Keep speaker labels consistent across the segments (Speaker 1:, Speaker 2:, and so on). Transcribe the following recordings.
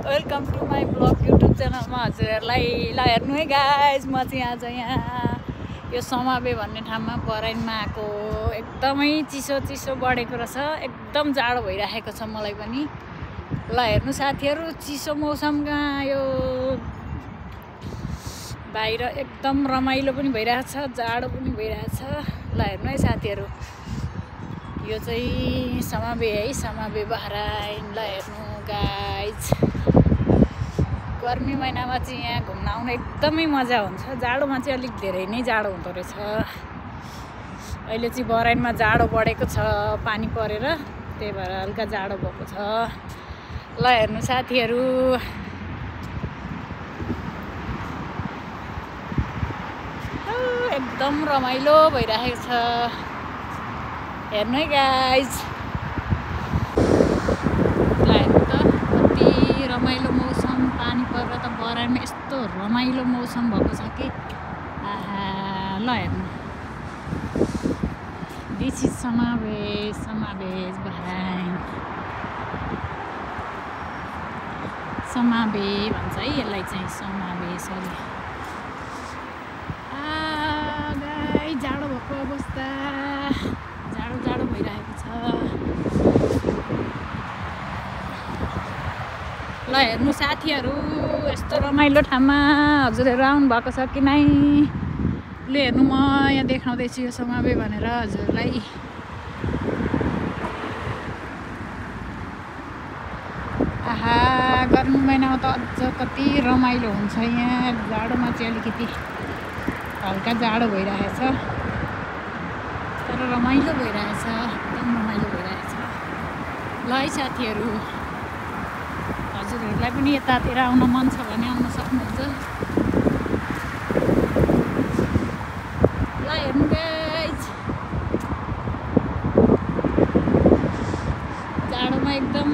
Speaker 1: Welcome to my blog YouTube च्यानलमा हजुरहरूलाई ल हेर्नु है गाइज। म चाहिँ आज यहाँ यो समाबे भन्ने ठाउँमा बराइनमा आएको। एकदमै चिसो बढेको रहेछ, एकदम जाडो भइराखेको छ मलाई पनि। ल हेर्नु साथीहरू, चिसो मौसममा यो बाहिर एकदम रमाइलो पनि भइरहेछ, जाडो पनि भइरहेछ। ल हेर्नु है साथीहरू, यो चाहिँ समाबे है, समाबे बहराइन। ल हेर्नु गाइज, गर्मी महिनामा चाहिँ यहाँ घुम्न आउन एकदमै मजा हुन्छ। जाडोमा चाहिँ अलिक धेरै नै जाडो हुँदो रहेछ। अहिले चाहिँ बराइनमा जाडो बढेको छ, पानी परेर, त्यही भएर हल्का जाडो भएको छ। ल हेर्नु साथीहरू, एकदम रमाइलो भइरहेको छ। हेर्नु है गाइज, हेर्नु त कति रमाइलो मौसम। पानी परेर त बराइनमा यस्तो रमाइलो मौसम भएको छ कि आहा। ल हेर्नु, दिस इज समावेश बहराइन। समाबे भन्छ है यसलाई चाहिँ, समाबे। सरी गाई, जाडो भएको अवस्था, जाडो भइरहेको छ। ल हेर्नु साथीहरू, यस्तो रमाइलो ठाउँमा हजुरहरू आउनु भएको छ कि नै? ल हेर्नु, म यहाँ देखाउँदैछु यो समाबे भनेर हजुरलाई। आहा, गर्मी महिनामा त अझ कति रमाइलो हुन्छ यहाँ। जाडोमा चाहिँ अलिकति हल्का जाडो भइरहेछ, तर रमाइलो भइरहेछ, एकदम रमाइलो भइरहेछ। ल है साथीहरू, हजुरहरूलाई पनि यतातिर आउन मन छ भने आउन सक्नुहुन्छ। ल हेर्नु गाइज, जाडोमा एकदम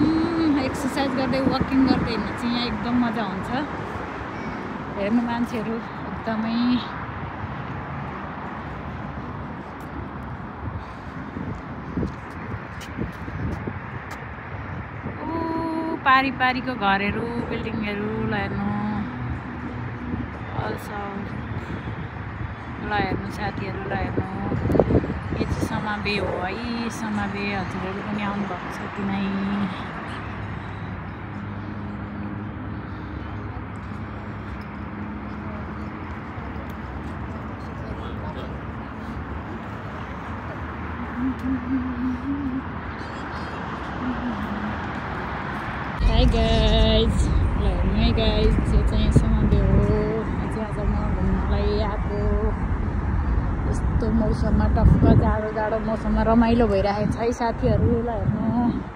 Speaker 1: एक्सर्साइज गर्दै, वकिङ गर्दै हिँड्नु चाहिँ यहाँ एकदम मजा हुन्छ। हेर्नु मान्छेहरू एकदमै पारीको घरहरू, बिल्डिङहरू। ल हेर्नु, ल हेर्नु साथीहरू, ल हेर्नु, यो चाहिँ समाबे हो है, समाबे। हजुरहरू पनि आउनुभएको छ कि नै? हाई गाइज, ल हेर्नु है गाइज, यो चाहिँ समाबे हो। आज म घुम्नलाई आएको। यस्तो मौसममा, टक्क जाडो मौसममा रमाइलो भइरहेको छ है साथीहरू। ल हेर्नु।